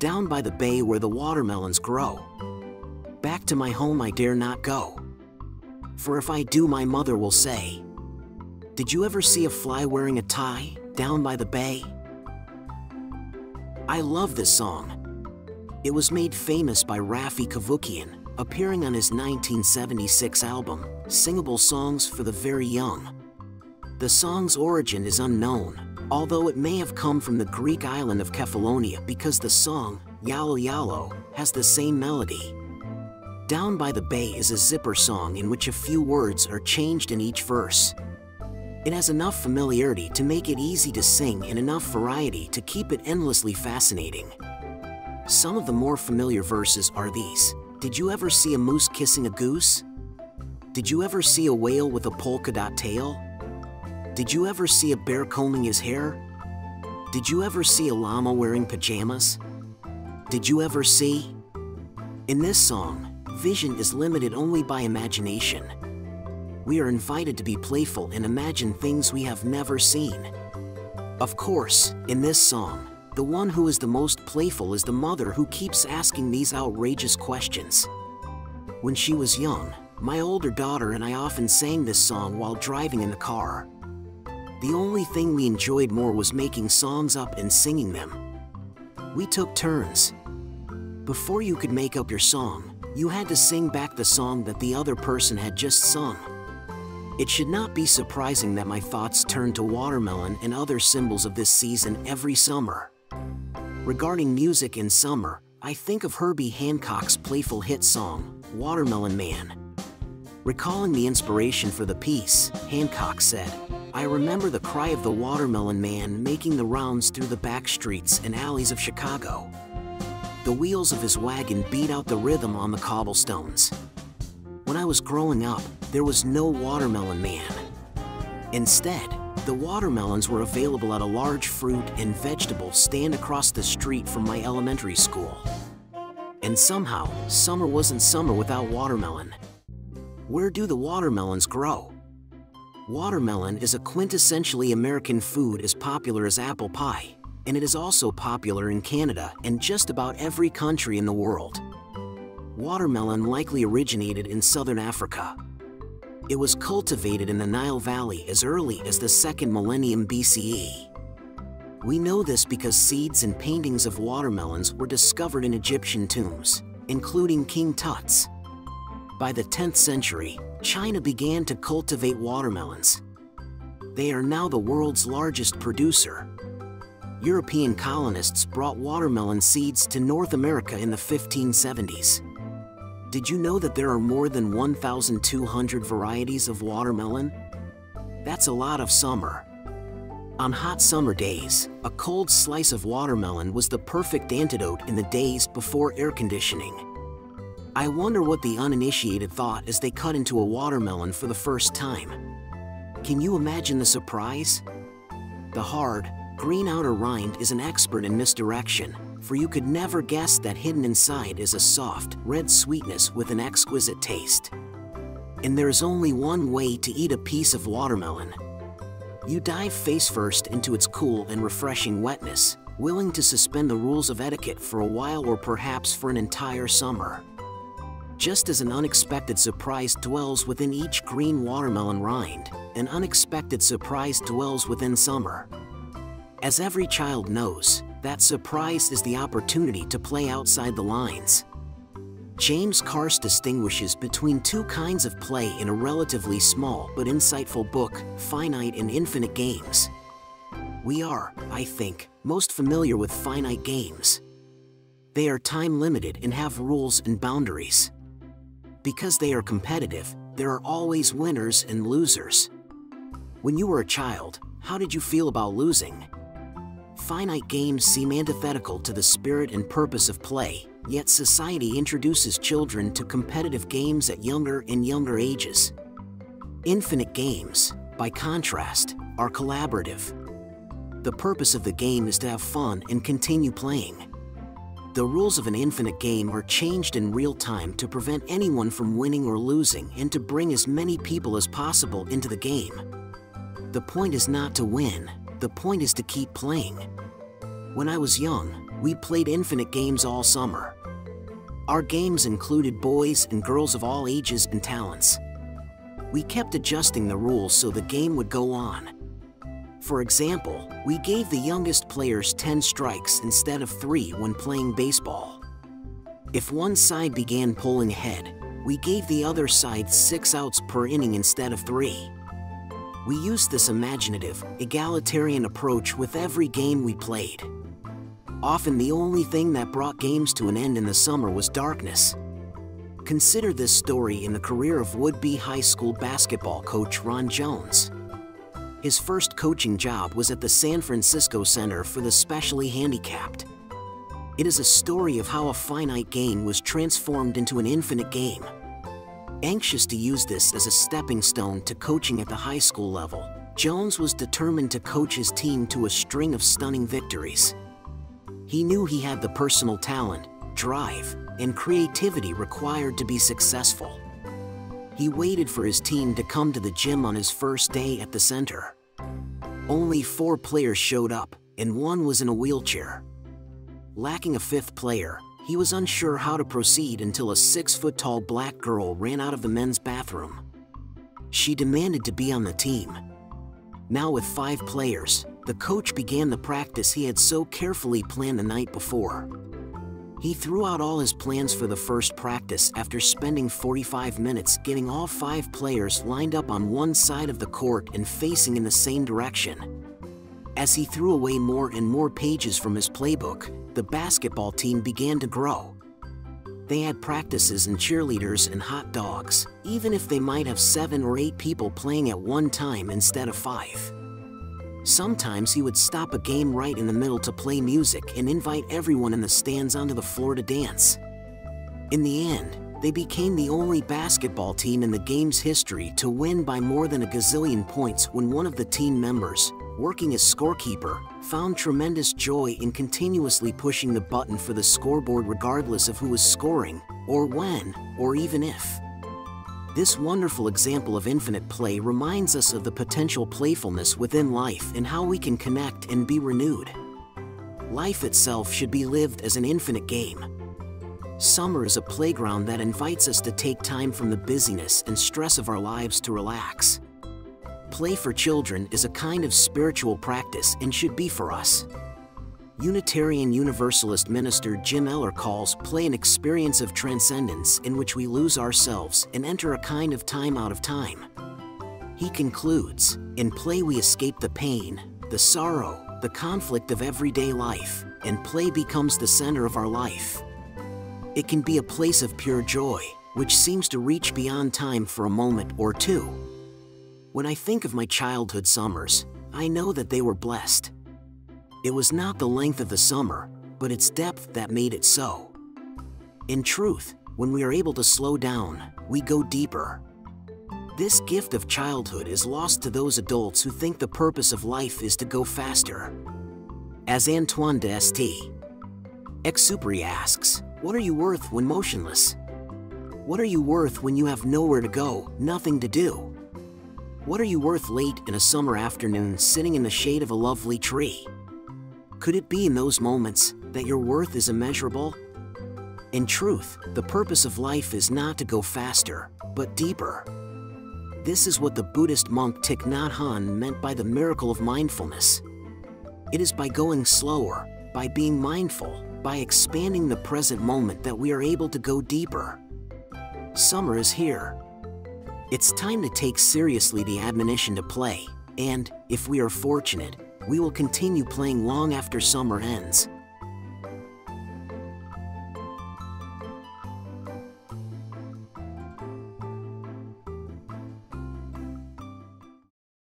Down by the bay where the watermelons grow. Back to my home I dare not go. For if I do, my mother will say, did you ever see a fly wearing a tie down by the bay? I love this song. It was made famous by Rafi Kavukian, appearing on his 1976 album, Singable Songs for the Very Young. The song's origin is unknown, although it may have come from the Greek island of Kefalonia because the song, Yalo Yalo, has the same melody. Down by the Bay is a zipper song in which a few words are changed in each verse. It has enough familiarity to make it easy to sing and enough variety to keep it endlessly fascinating. Some of the more familiar verses are these. Did you ever see a moose kissing a goose? Did you ever see a whale with a polka dot tail? Did you ever see a bear combing his hair? Did you ever see a llama wearing pajamas? Did you ever see? In this song, vision is limited only by imagination. We are invited to be playful and imagine things we have never seen. Of course, in this song, the one who is the most playful is the mother who keeps asking these outrageous questions. When she was young, my older daughter and I often sang this song while driving in the car. The only thing we enjoyed more was making songs up and singing them. We took turns. Before you could make up your song, you had to sing back the song that the other person had just sung. It should not be surprising that my thoughts turn to watermelon and other symbols of this season every summer. Regarding music in summer, I think of Herbie Hancock's playful hit song, Watermelon Man. Recalling the inspiration for the piece, Hancock said, I remember the cry of the watermelon man making the rounds through the back streets and alleys of Chicago. The wheels of his wagon beat out the rhythm on the cobblestones. When I was growing up, there was no watermelon man. Instead, the watermelons were available at a large fruit and vegetable stand across the street from my elementary school. And somehow, summer wasn't summer without watermelon. Where do the watermelons grow? Watermelon is a quintessentially American food as popular as apple pie, and it is also popular in Canada and just about every country in the world. Watermelon likely originated in southern Africa. It was cultivated in the Nile Valley as early as the 2nd millennium BCE. We know this because seeds and paintings of watermelons were discovered in Egyptian tombs, including King Tut's. By the 10th century, China began to cultivate watermelons. They are now the world's largest producer. European colonists brought watermelon seeds to North America in the 1570s. Did you know that there are more than 1,200 varieties of watermelon? That's a lot of summer. On hot summer days, a cold slice of watermelon was the perfect antidote in the days before air conditioning. I wonder what the uninitiated thought as they cut into a watermelon for the first time. Can you imagine the surprise? The hard, green outer rind is an expert in misdirection, for you could never guess that hidden inside is a soft, red sweetness with an exquisite taste. And there is only one way to eat a piece of watermelon. You dive face first into its cool and refreshing wetness, willing to suspend the rules of etiquette for a while or perhaps for an entire summer. Just as an unexpected surprise dwells within each green watermelon rind, an unexpected surprise dwells within summer. As every child knows, that surprise is the opportunity to play outside the lines. James Carse distinguishes between two kinds of play in a relatively small but insightful book, Finite and Infinite Games. We are, I think, most familiar with finite games. They are time-limited and have rules and boundaries. Because they are competitive, there are always winners and losers. When you were a child, how did you feel about losing? Finite games seem antithetical to the spirit and purpose of play, yet society introduces children to competitive games at younger and younger ages. Infinite games, by contrast, are collaborative. The purpose of the game is to have fun and continue playing. The rules of an infinite game are changed in real time to prevent anyone from winning or losing and to bring as many people as possible into the game. The point is not to win, the point is to keep playing. When I was young, We played infinite games all summer. Our games included boys and girls of all ages and talents. We kept adjusting the rules so the game would go on. For example, we gave the youngest players 10 strikes instead of 3 when playing baseball. If one side began pulling ahead, we gave the other side 6 outs per inning instead of 3. We used this imaginative, egalitarian approach with every game we played. Often the only thing that brought games to an end in the summer was darkness. Consider this story in the career of would-be high school basketball coach Ron Jones. His first coaching job was at the San Francisco Center for the Specially Handicapped. It is a story of how a finite game was transformed into an infinite game. Anxious to use this as a stepping stone to coaching at the high school level, Jones was determined to coach his team to a string of stunning victories. He knew he had the personal talent, drive, and creativity required to be successful. He waited for his team to come to the gym on his first day at the center. Only 4 players showed up, and one was in a wheelchair. Lacking a 5th player, he was unsure how to proceed until a 6-foot-tall black girl ran out of the men's bathroom. She demanded to be on the team. Now with 5 players, the coach began the practice he had so carefully planned the night before. He threw out all his plans for the first practice after spending 45 minutes getting all 5 players lined up on one side of the court and facing in the same direction. As he threw away more and more pages from his playbook, the basketball team began to grow. They had practices and cheerleaders and hot dogs, even if they might have 7 or 8 people playing at one time instead of 5. Sometimes he would stop a game right in the middle to play music and invite everyone in the stands onto the floor to dance. In the end, they became the only basketball team in the game's history to win by more than a gazillion points when one of the team members, working as scorekeeper, found tremendous joy in continuously pushing the button for the scoreboard regardless of who was scoring, or when, or even if. This wonderful example of infinite play reminds us of the potential playfulness within life and how we can connect and be renewed. Life itself should be lived as an infinite game. Summer is a playground that invites us to take time from the busyness and stress of our lives to relax. Play for children is a kind of spiritual practice and should be for us. Unitarian Universalist minister Jim Eller calls play an experience of transcendence in which we lose ourselves and enter a kind of time out of time. He concludes, in play we escape the pain, the sorrow, the conflict of everyday life, and play becomes the center of our life. It can be a place of pure joy, which seems to reach beyond time for a moment or two. When I think of my childhood summers, I know that they were blessed. It was not the length of the summer, but its depth that made it so. In truth, when we are able to slow down, we go deeper. This gift of childhood is lost to those adults who think the purpose of life is to go faster. As Antoine de Saint-Exupéry asks, what are you worth when motionless? What are you worth when you have nowhere to go, nothing to do? What are you worth late in a summer afternoon sitting in the shade of a lovely tree? Could it be in those moments that your worth is immeasurable? In truth, the purpose of life is not to go faster, but deeper. This is what the Buddhist monk Thich Nhat Hanh meant by the miracle of mindfulness. It is by going slower, by being mindful, by expanding the present moment that we are able to go deeper. Summer is here. It's time to take seriously the admonition to play, and, if we are fortunate, we will continue playing long after summer ends.